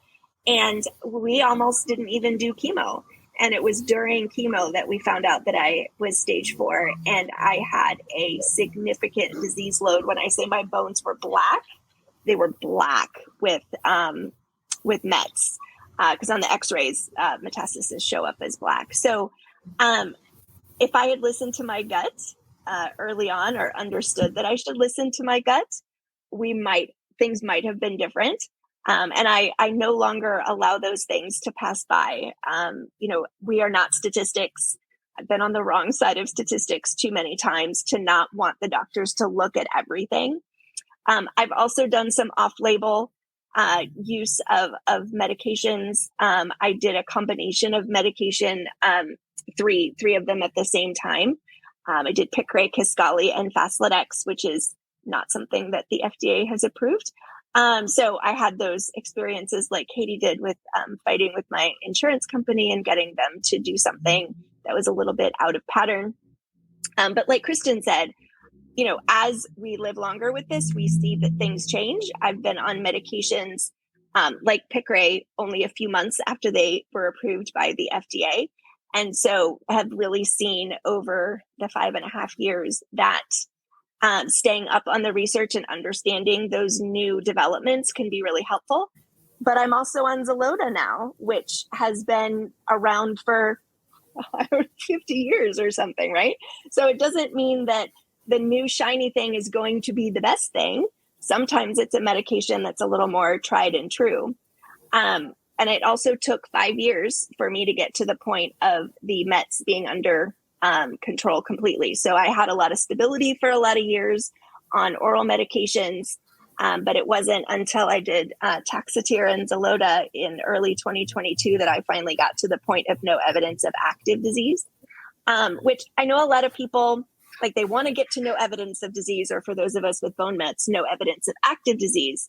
And we almost didn't even do chemo. And it was during chemo that we found out that I was stage 4, and I had a significant disease load. When I say my bones were black, they were black with Mets, because on the x-rays, metastasis show up as black. So if I had listened to my gut early on, or understood that I should listen to my gut, things might have been different. And I no longer allow those things to pass by. We are not statistics. I've been on the wrong side of statistics too many times to not want the doctors to look at everything. I've also done some off-label use of medications. I did a combination of medication, three of them at the same time. I did Piqray, Kisqali, and Faslodex, which is not something that the FDA has approved. So I had those experiences like Katie did with fighting with my insurance company and getting them to do something that was a little bit out of pattern. But like Kristen said, as we live longer with this, we see that things change. I've been on medications like Piqray only a few months after they were approved by the FDA. And so have really seen over the 5.5 years that staying up on the research and understanding those new developments can be really helpful. But I'm also on Xeloda now, which has been around for 50 years or something, right? So it doesn't mean that the new shiny thing is going to be the best thing. Sometimes it's a medication that's a little more tried and true. And it also took 5 years for me to get to the point of the meds being under control completely. So I had a lot of stability for a lot of years on oral medications, but it wasn't until I did Taxotere and Xeloda in early 2022 that I finally got to the point of no evidence of active disease, which I know a lot of people, like they want to get to no evidence of disease, or for those of us with bone mets, no evidence of active disease.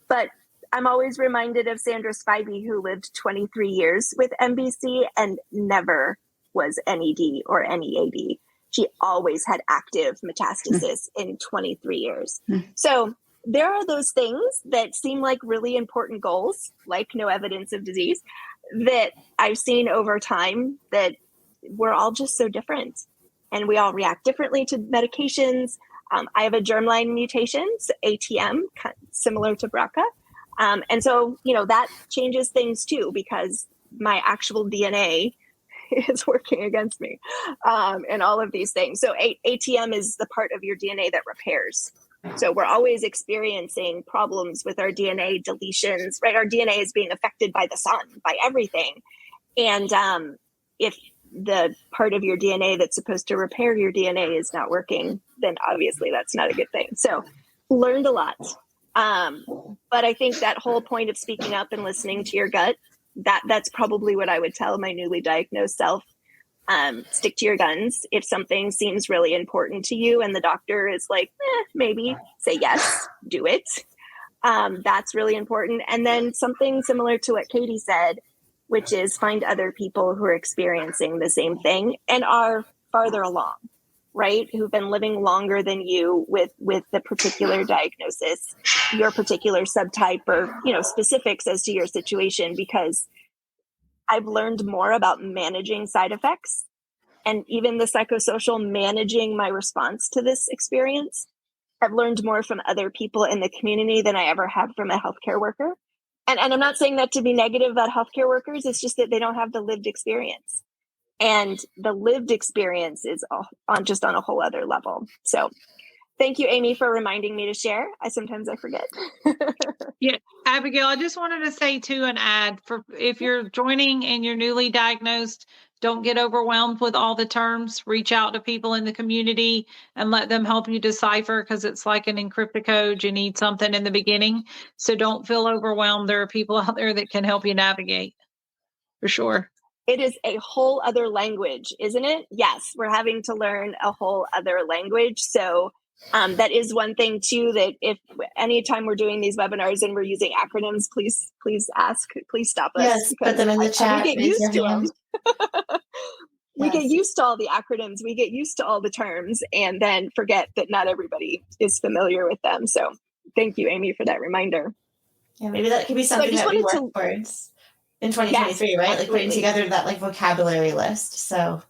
But I'm always reminded of Sandra Spivey, who lived 23 years with MBC and never was NED or NEAD. She always had active metastasis in 23 years. So there are those things that seem like really important goals, like no evidence of disease, that I've seen over time that we're all just so different. And we all react differently to medications. I have a germline mutation, so ATM, similar to BRCA. And so, that changes things too, because my actual DNA is working against me and all of these things. So ATM is the part of your DNA that repairs. So we're always experiencing problems with our DNA deletions, right? Our DNA is being affected by the sun, by everything. And if the part of your DNA that's supposed to repair your DNA is not working, then obviously that's not a good thing. So learned a lot. But I think that whole point of speaking up and listening to your gut, that's probably what I would tell my newly diagnosed self. Stick to your guns. If something seems really important to you and the doctor is like, maybe, say yes, do it. That's really important. And then something similar to what Katie said, which is find other people who are experiencing the same thing and are farther along, right? Who've been living longer than you with the particular diagnosis, your particular subtype, or, specifics as to your situation, because I've learned more about managing side effects and even the psychosocial managing my response to this experience. I've learned more from other people in the community than I ever have from a healthcare worker. And I'm not saying that to be negative about healthcare workers. It's just that they don't have the lived experience. And the lived experience is on a whole other level. So thank you, Amy, for reminding me to share. Sometimes I forget.
Yeah, Abigail, I just wanted to say too, and add, for if you're joining and you're newly diagnosed, don't get overwhelmed with all the terms. Reach out to people in the community and let them help you decipher, because it's like an encrypted code. You need something in the beginning. So don't feel overwhelmed. There are people out there that can help you navigate, for sure.
It is a whole other language, isn't it? Yes, we're having to learn a whole other language. So that is one thing too, that if anytime we're doing these webinars and we're using acronyms, please ask, please stop us.
Yes, put them in the chat.
We get used to them. We
Yes.
get used to all the acronyms. We get used to all the terms and then forget that not everybody is familiar with them. So thank you, Amy, for that reminder.
Yeah, maybe that could be something that we work towards in 2023,
yes,
right?
Absolutely.
Like putting together that like vocabulary list. So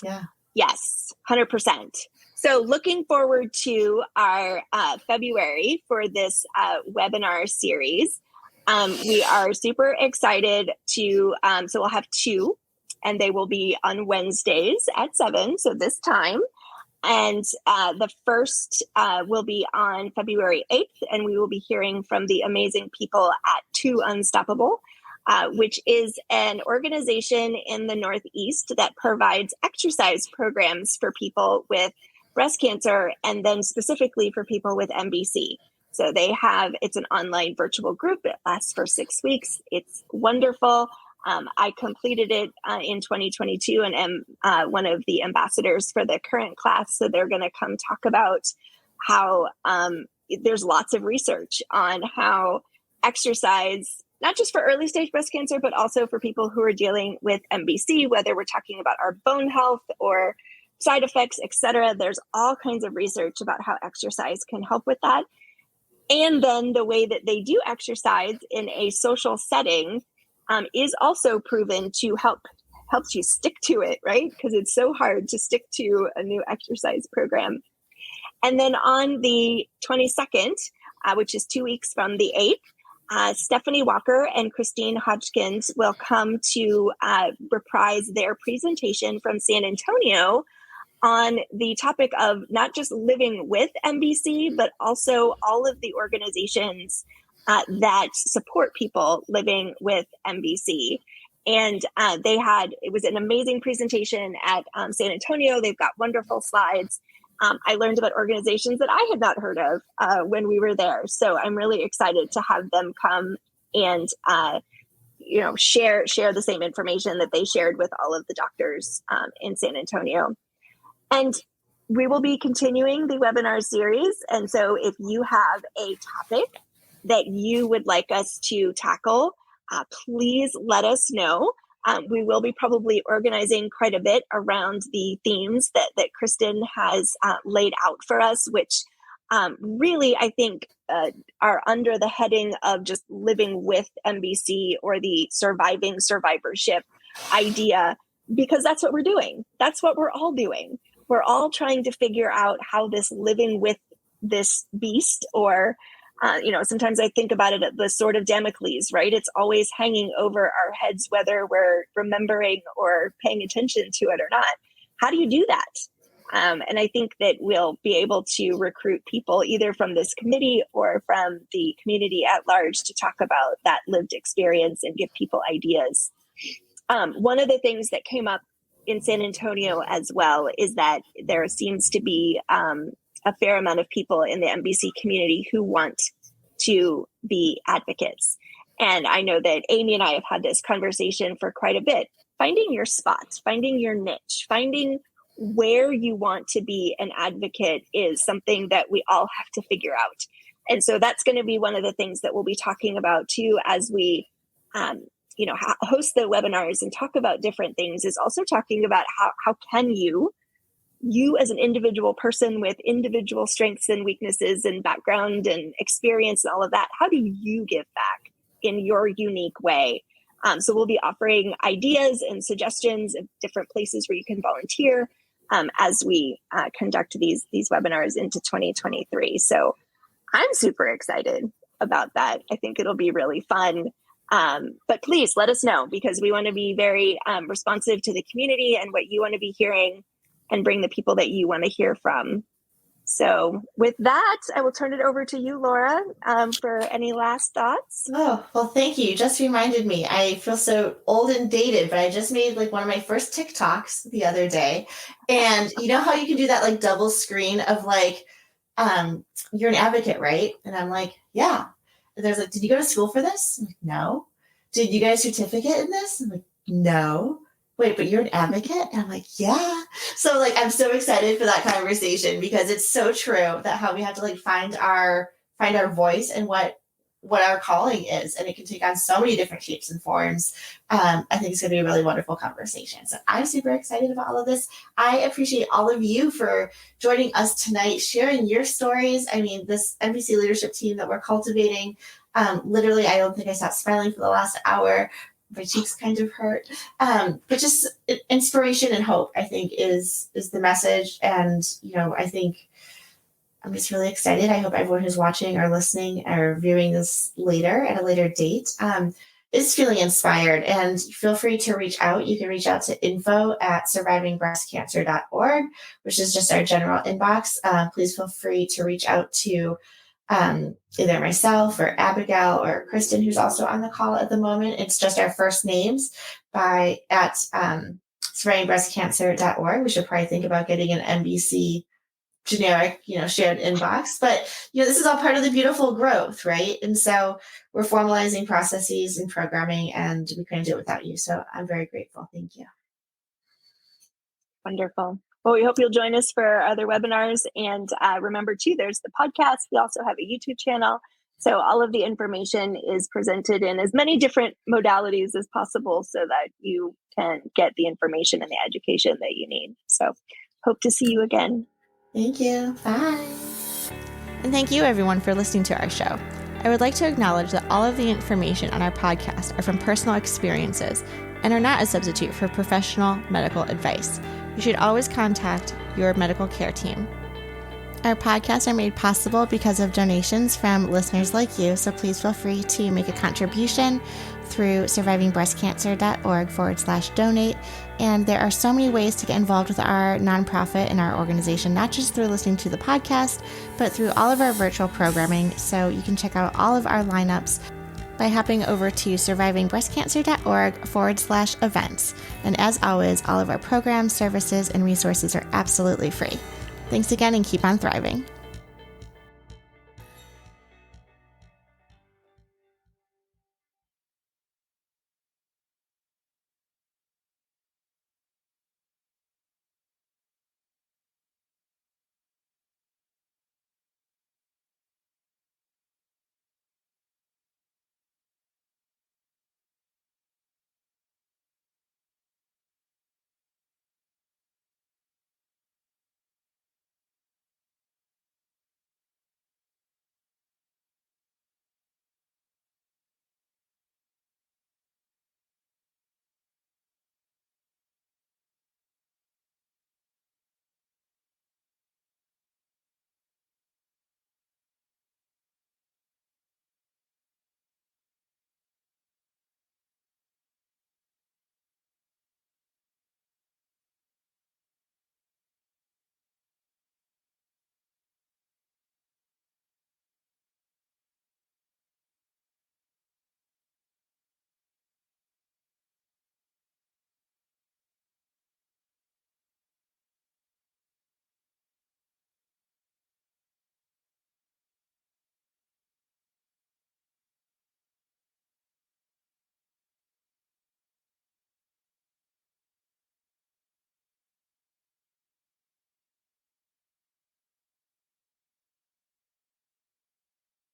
yeah.
Yes, 100%. So looking forward to our February for this webinar series. We are super excited to, so we'll have 2, and they will be on Wednesdays at 7, so this time. And the first will be on February 8th, and we will be hearing from the amazing people at 2 Unstoppable, which is an organization in the Northeast that provides exercise programs for people with breast cancer, and then specifically for people with MBC. So it's an online virtual group. It lasts for 6 weeks. It's wonderful. I completed it in 2022 and am one of the ambassadors for the current class. So they're going to come talk about how there's lots of research on how exercise, not just for early stage breast cancer, but also for people who are dealing with MBC, whether we're talking about our bone health or side effects, et cetera. There's all kinds of research about how exercise can help with that. And then the way that they do exercise in a social setting is also proven to helps you stick to it, right? Because it's so hard to stick to a new exercise program. And then on the 22nd, which is 2 weeks from the 8th, Stephanie Walker and Christine Hodgkins will come to reprise their presentation from San Antonio on the topic of not just living with MBC, but also all of the organizations that support people living with MBC. And it was an amazing presentation at San Antonio. They've got wonderful slides. I learned about organizations that I had not heard of when we were there. So I'm really excited to have them come and share the same information that they shared with all of the doctors in San Antonio. And we will be continuing the webinar series. And so if you have a topic that you would like us to tackle, please let us know. We will be probably organizing quite a bit around the themes that Kristen has laid out for us, which really, I think, are under the heading of just living with MBC or the surviving survivorship idea, because that's what we're doing. That's what we're all doing. We're all trying to figure out how this living with this beast, or sometimes I think about it at the sword of Damocles, right? It's always hanging over our heads, whether we're remembering or paying attention to it or not. How do you do that? And I think that we'll be able to recruit people either from this committee or from the community at large to talk about that lived experience and give people ideas. One of the things that came up in San Antonio as well is that there seems to be a fair amount of people in the MBC community who want to be advocates. And I know that Amy and I have had this conversation for quite a bit. Finding your spot, finding your niche, finding where you want to be an advocate is something that we all have to figure out. And so that's going to be one of the things that we'll be talking about too as we host the webinars and talk about different things, is also talking about how can you as an individual person with individual strengths and weaknesses and background and experience and all of that, how do you give back in your unique way? So we'll be offering ideas and suggestions of different places where you can volunteer as we conduct these webinars into 2023. So I'm super excited about that. I think it'll be really fun. But please let us know, because we want to be very responsive to the community and what you want to be hearing, and bring the people that you want to hear from. So with that, I will turn it over to you, Laura, for any last thoughts.
Oh, well, thank you. You just reminded me. I feel so old and dated, but I just made one of my first TikToks the other day. And you know how you can do that double screen of you're an advocate, right? And I'm like, yeah. And there's did you go to school for this? I'm like, no. Did you get a certificate in this? I'm like, no. Wait, but you're an advocate? And I'm like, yeah. So I'm so excited for that conversation, because it's so true that how we have to find our voice and what our calling is. And it can take on so many different shapes and forms. I think it's going to be a really wonderful conversation. So I'm super excited about all of this. I appreciate all of you for joining us tonight, sharing your stories. I mean, this MBC leadership team that we're cultivating, literally, I don't think I stopped smiling for the last hour. My cheeks kind of hurt. But just inspiration and hope, I think, is the message. And, I think I'm just really excited. I hope everyone who's watching or listening or viewing this later at a later date is feeling inspired. And feel free to reach out. You can reach out to info@survivingbreastcancer.org, which is just our general inbox. Please feel free to reach out to either myself or Abigail or Kristen, who's also on the call at the moment. It's just our first names at survivingbreastcancer.org. We should probably think about getting an MBC generic, shared inbox, but this is all part of the beautiful growth, right? And so we're formalizing processes and programming, and we couldn't do it without you. So I'm very grateful. Thank you.
Wonderful. Well, we hope you'll join us for our other webinars. And remember, too, there's the podcast. We also have a YouTube channel. So all of the information is presented in as many different modalities as possible so that you can get the information and the education that you need. So hope to see you again.
Thank you. Bye. And thank you, everyone, for listening to our show. I would like to acknowledge that all of the information on our podcast are from personal experiences and are not a substitute for professional medical advice. You should always contact your medical care team. Our podcasts are made possible because of donations from listeners like you, so please feel free to make a contribution through survivingbreastcancer.org/donate. And there are so many ways to get involved with our nonprofit and our organization, not just through listening to the podcast, but through all of our virtual programming. So you can check out all of our lineups by hopping over to survivingbreastcancer.org/events. And as always, all of our programs, services, and resources are absolutely free. Thanks again, and keep on thriving.